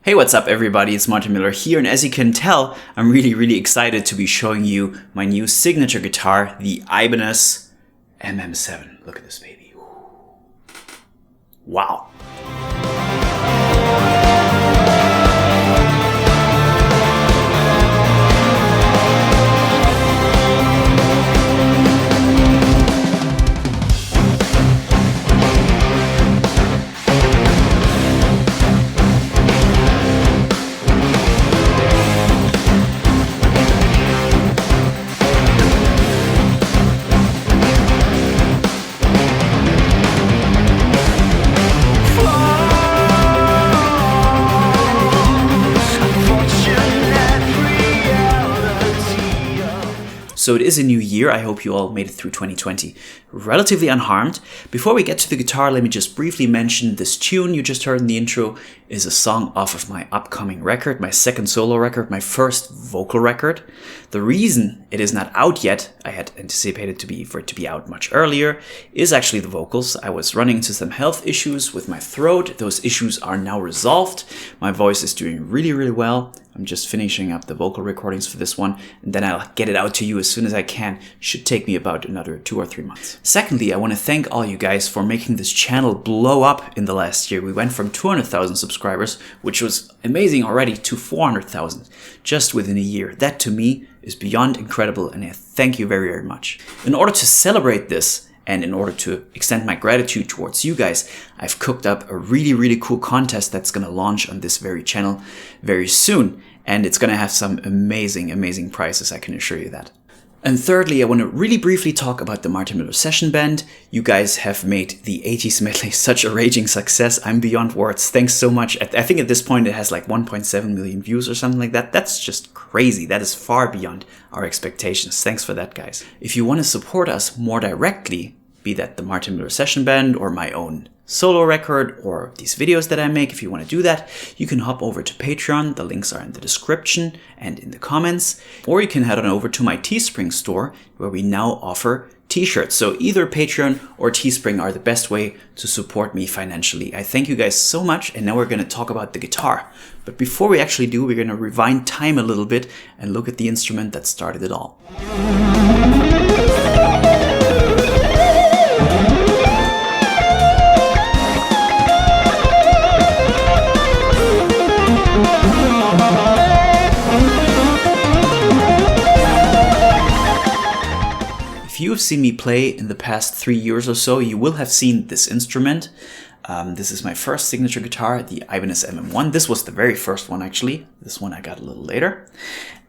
Hey, what's up everybody, it's Martin Miller here, and as you can tell, I'm really excited to be showing you my new signature guitar, the Ibanez MM7. Look at this baby. Wow. So it is a new year. I hope you all made it through 2020 relatively unharmed. Before we get to the guitar, let me just briefly mention this tune you just heard in the intro is a song off of my upcoming record, my second solo record, my first vocal record. The reason it is not out yet, I had anticipated for it to be out much earlier, is actually the vocals. I was running into some health issues with my throat. Those issues are now resolved. My voice is doing really well. I'm just finishing up the vocal recordings for this one, and then I'll get it out to you as soon as I can. Should take me about another 2 or 3 months. Secondly, I want to thank all you guys for making this channel blow up in the last year. We went from 200,000 subscribers, which was amazing already, to 400,000 just within a year. That to me is beyond incredible, and I thank you very much. In order to celebrate this, and in order to extend my gratitude towards you guys, I've cooked up a really cool contest that's going to launch on this very channel very soon. And it's going to have some amazing prizes, I can assure you that. And thirdly, I want to really briefly talk about the Martin Miller Session Band. You guys have made the 80s medley such a raging success. I'm beyond words. Thanks so much. I think at this point it has like 1.7 million views or something like that. That's just crazy. That is far beyond our expectations. Thanks for that, guys. If you want to support us more directly, be that the Martin Miller Session Band or my own solo record or these videos that I make, if you want to do that, you can hop over to Patreon. The links are in the description and in the comments. Or you can head on over to my Teespring store, where we now offer t-shirts. So either Patreon or Teespring are the best way to support me financially. I thank you guys so much, and now we're going to talk about the guitar. But before we actually do, we're going to rewind time a little bit and look at the instrument that started it all. If you have seen me play in the past 3 years or so, you will have seen this instrument. This is my first signature guitar, the Ibanez MM1. This was the very first one, actually. This one I got a little later.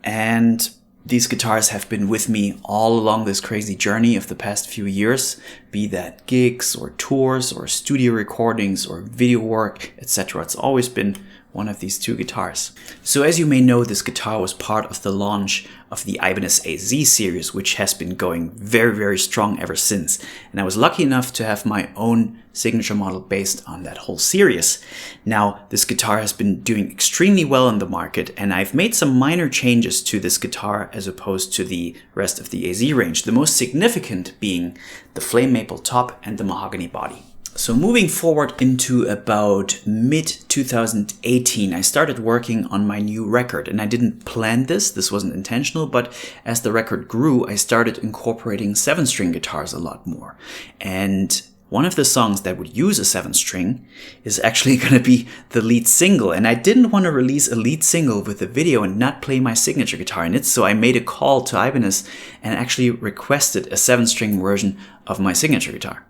And these guitars have been with me all along this crazy journey of the past few years, be that gigs or tours or studio recordings or video work, etc. It's always been one of these two guitars. So as you may know, this guitar was part of the launch of the Ibanez AZ series, which has been going very strong ever since. And I was lucky enough to have my own signature model based on that whole series. Now, this guitar has been doing extremely well on the market, and I've made some minor changes to this guitar as opposed to the rest of the AZ range. The most significant being the flame maple top and the mahogany body. So moving forward into about mid-2018, I started working on my new record, and I didn't plan this wasn't intentional, but as the record grew, I started incorporating 7-string guitars a lot more. And one of the songs that would use a 7-string is actually going to be the lead single, and I didn't want to release a lead single with a video and not play my signature guitar in it, so I made a call to Ibanez and actually requested a 7-string version of my signature guitar.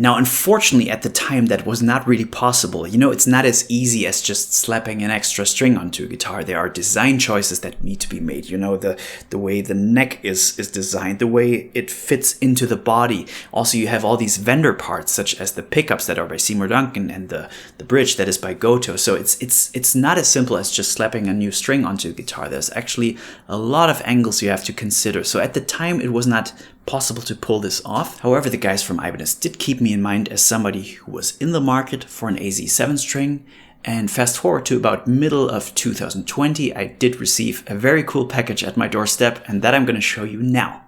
Now, unfortunately, at the time, that was not really possible. You know, it's not as easy as just slapping an extra string onto a guitar. There are design choices that need to be made. You know, the way the neck is designed, the way it fits into the body. Also, you have all these vendor parts, such as the pickups that are by Seymour Duncan and the bridge that is by Goto. So it's not as simple as just slapping a new string onto a guitar. There's actually a lot of angles you have to consider. So at the time, it was not possible to pull this off. However, the guys from Ibanez did keep me in mind as somebody who was in the market for an AZ7 string, and fast forward to about middle of 2020, I did receive a very cool package at my doorstep, and that I'm going to show you now.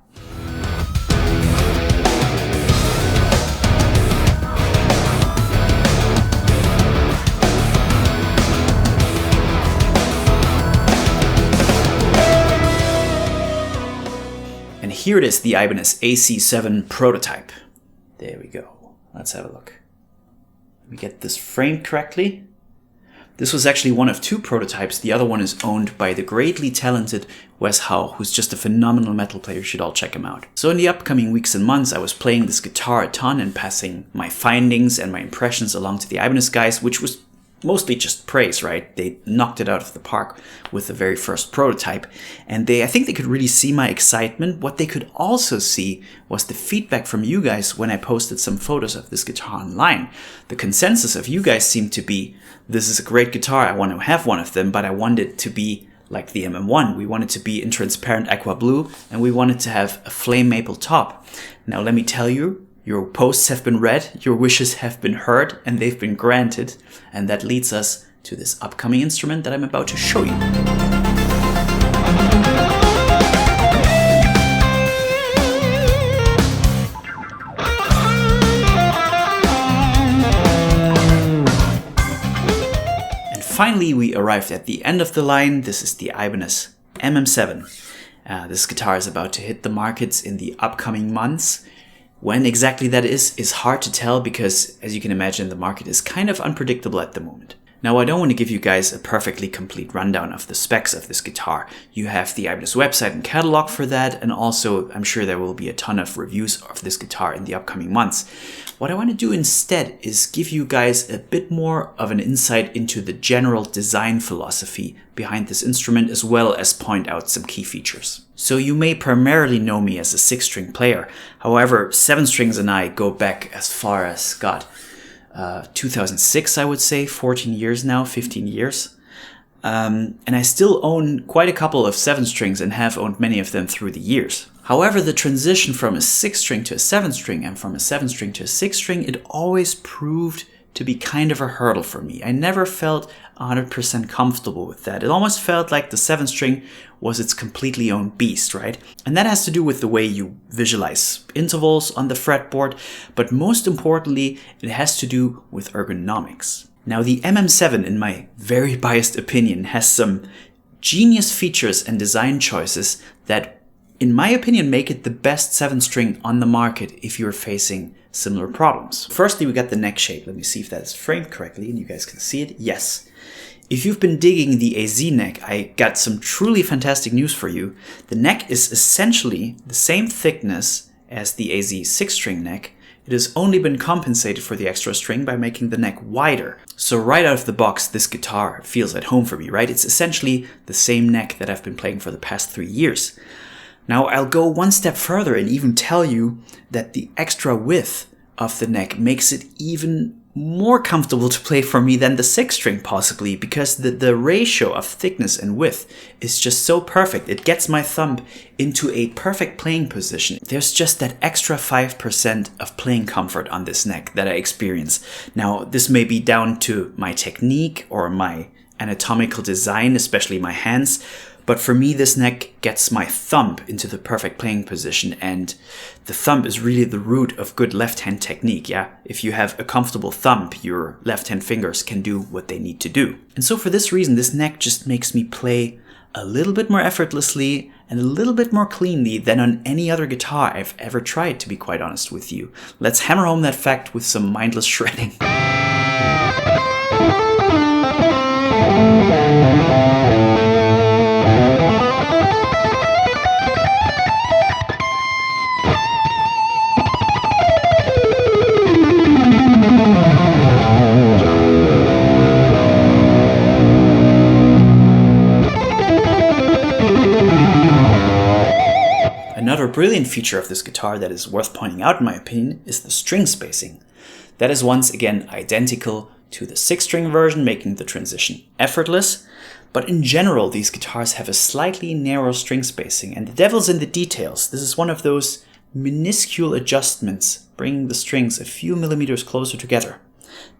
here it is, the Ibanez AZ7 Prototype. There we go. Let's have a look. Let me get this framed correctly. This was actually one of 2 prototypes. The other one is owned by the greatly talented Wes Howe, who's just a phenomenal metal player. You should all check him out. So in the upcoming weeks and months, I was playing this guitar a ton and passing my findings and my impressions along to the Ibanez guys, which was mostly just praise, right? They knocked it out of the park with the very first prototype. And I think they could really see my excitement. What they could also see was the feedback from you guys when I posted some photos of this guitar online. The consensus of you guys seemed to be, this is a great guitar, I want to have one of them, but I want it to be like the MM1. We want it to be in transparent aqua blue, and we want it to have a flame maple top. Now let me tell you, your posts have been read, your wishes have been heard, and they've been granted. And that leads us to this upcoming instrument that I'm about to show you. And finally, we arrived at the end of the line. This is the Ibanez MM7. This guitar is about to hit the markets in the upcoming months. When exactly that is hard to tell because, as you can imagine, the market is kind of unpredictable at the moment. Now, I don't want to give you guys a perfectly complete rundown of the specs of this guitar. You have the Ibanez website and catalog for that, and also I'm sure there will be a ton of reviews of this guitar in the upcoming months. What I want to do instead is give you guys a bit more of an insight into the general design philosophy behind this instrument, as well as point out some key features. So you may primarily know me as a 6-string player. However, 7 strings and I go back as far as, 2006, I would say, 14 years now, 15 years. And I still own quite a couple of 7 strings and have owned many of them through the years. However, the transition from a 6-string to a 7-string and from a 7-string to a 6-string, it always proved to be kind of a hurdle for me. I never felt 100% comfortable with that. It almost felt like the 7-string was its completely own beast, right? And that has to do with the way you visualize intervals on the fretboard, but most importantly, it has to do with ergonomics. Now, the MM7, in my very biased opinion, has some genius features and design choices that, in my opinion, make it the best 7-string on the market if you're facing similar problems. Firstly, we got the neck shape. Let me see if that's framed correctly and you guys can see it. Yes. If you've been digging the AZ neck, I got some truly fantastic news for you. The neck is essentially the same thickness as the AZ 6-string neck. It has only been compensated for the extra string by making the neck wider. So right out of the box, this guitar feels at home for me, right? It's essentially the same neck that I've been playing for the past 3 years. Now, I'll go one step further and even tell you that the extra width of the neck makes it even more comfortable to play for me than the 6-string possibly, because the ratio of thickness and width is just so perfect. It gets my thumb into a perfect playing position. There's just that extra 5% of playing comfort on this neck that I experience. Now, this may be down to my technique or my anatomical design, especially my hands, but for me, this neck gets my thumb into the perfect playing position, and the thumb is really the root of good left-hand technique, yeah? If you have a comfortable thumb, your left-hand fingers can do what they need to do. And so for this reason, this neck just makes me play a little bit more effortlessly and a little bit more cleanly than on any other guitar I've ever tried, to be quite honest with you. Let's hammer home that fact with some mindless shredding. Another brilliant feature of this guitar that is worth pointing out in my opinion is the string spacing. That is once again identical to the 6-string version, making the transition effortless. But in general, these guitars have a slightly narrow string spacing, and the devil's in the details. This is one of those minuscule adjustments, bringing the strings a few millimeters closer together,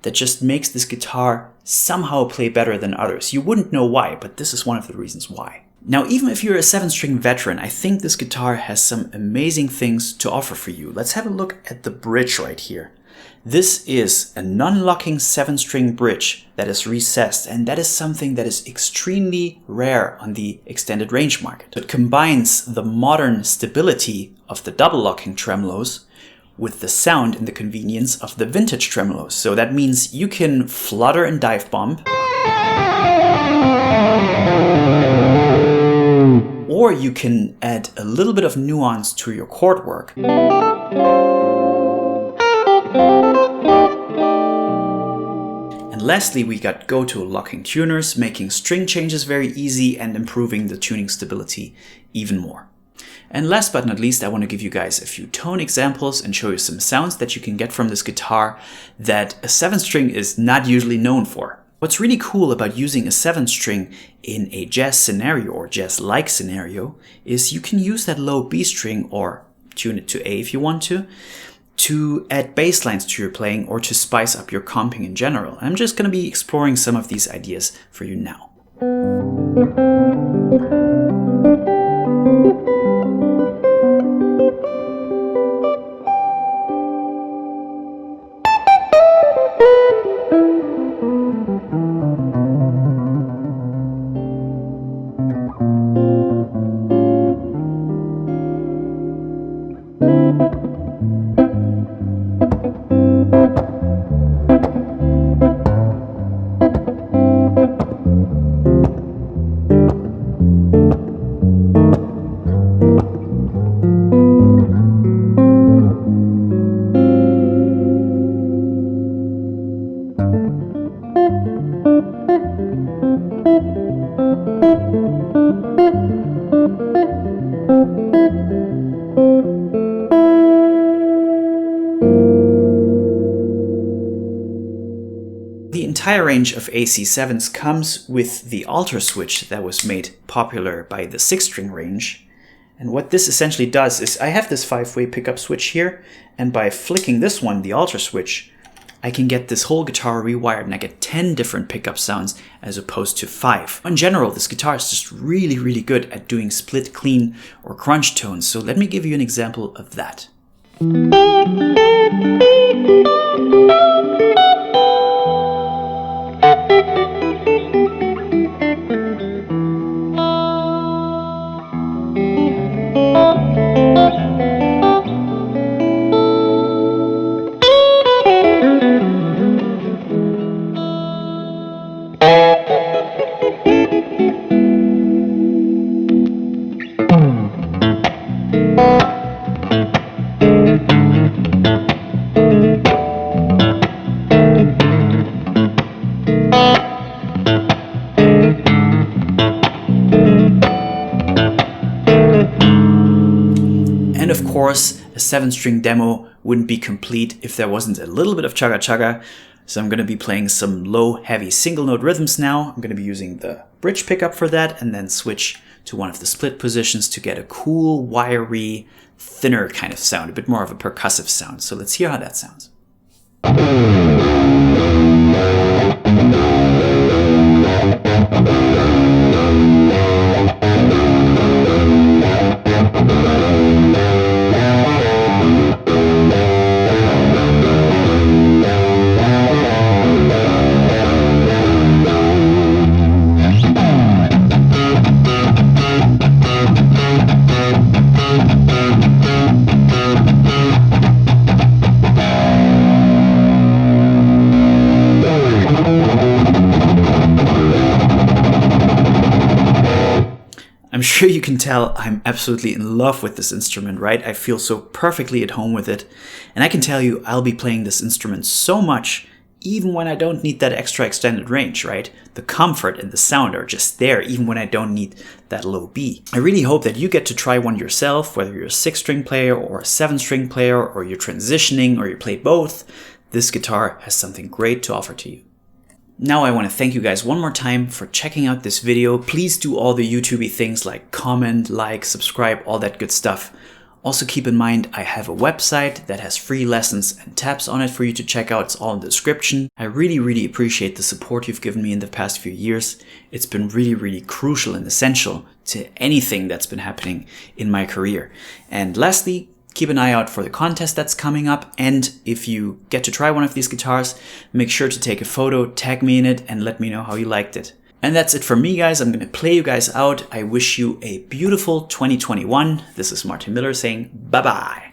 that just makes this guitar somehow play better than others. You wouldn't know why, but this is one of the reasons why. Now, even if you're a 7-string veteran, I think this guitar has some amazing things to offer for you. Let's have a look at the bridge right here. This is a non-locking 7-string bridge that is recessed, and that is something that is extremely rare on the extended range market. It combines the modern stability of the double locking tremolos with the sound and the convenience of the vintage tremolos. So that means you can flutter and dive bomb, or you can add a little bit of nuance to your chord work. And lastly, we got go-to locking tuners, making string changes very easy and improving the tuning stability even more. And last but not least, I want to give you guys a few tone examples and show you some sounds that you can get from this guitar that a 7-string is not usually known for. What's really cool about using a 7-string in a jazz scenario or jazz-like scenario is you can use that low B string, or tune it to A if you want to add bass lines to your playing or to spice up your comping in general. I'm just going to be exploring some of these ideas for you now. The entire range of AZ7s comes with the alter switch that was made popular by the 6-string range. And what this essentially does is I have this 5-way pickup switch here, and by flicking this one, the alter switch, I can get this whole guitar rewired and I get 10 different pickup sounds as opposed to 5. In general, this guitar is just really good at doing split, clean, or crunch tones. So let me give you an example of that. And of course, a 7-string demo wouldn't be complete if there wasn't a little bit of chugga chugga. So I'm going to be playing some low, heavy single note rhythms now. I'm going to be using the bridge pickup for that and then switch to one of the split positions to get a cool, wiry, thinner kind of sound, a bit more of a percussive sound. So let's hear how that sounds. I'm sure you can tell I'm absolutely in love with this instrument, right? I feel so perfectly at home with it. And I can tell you I'll be playing this instrument so much even when I don't need that extra extended range, right? The comfort and the sound are just there even when I don't need that low B. I really hope that you get to try one yourself, whether you're a 6-string player or a 7-string player, or you're transitioning or you play both. This guitar has something great to offer to you. Now I want to thank you guys one more time for checking out this video. Please do all the YouTubey things like comment, like, subscribe, all that good stuff. Also keep in mind I have a website that has free lessons and tabs on it for you to check out. It's all in the description. I really appreciate the support you've given me in the past few years. It's been really crucial and essential to anything that's been happening in my career. And lastly, keep an eye out for the contest that's coming up. And if you get to try one of these guitars, make sure to take a photo, tag me in it, and let me know how you liked it. And that's it for me, guys. I'm going to play you guys out. I wish you a beautiful 2021. This is Martin Miller saying bye-bye.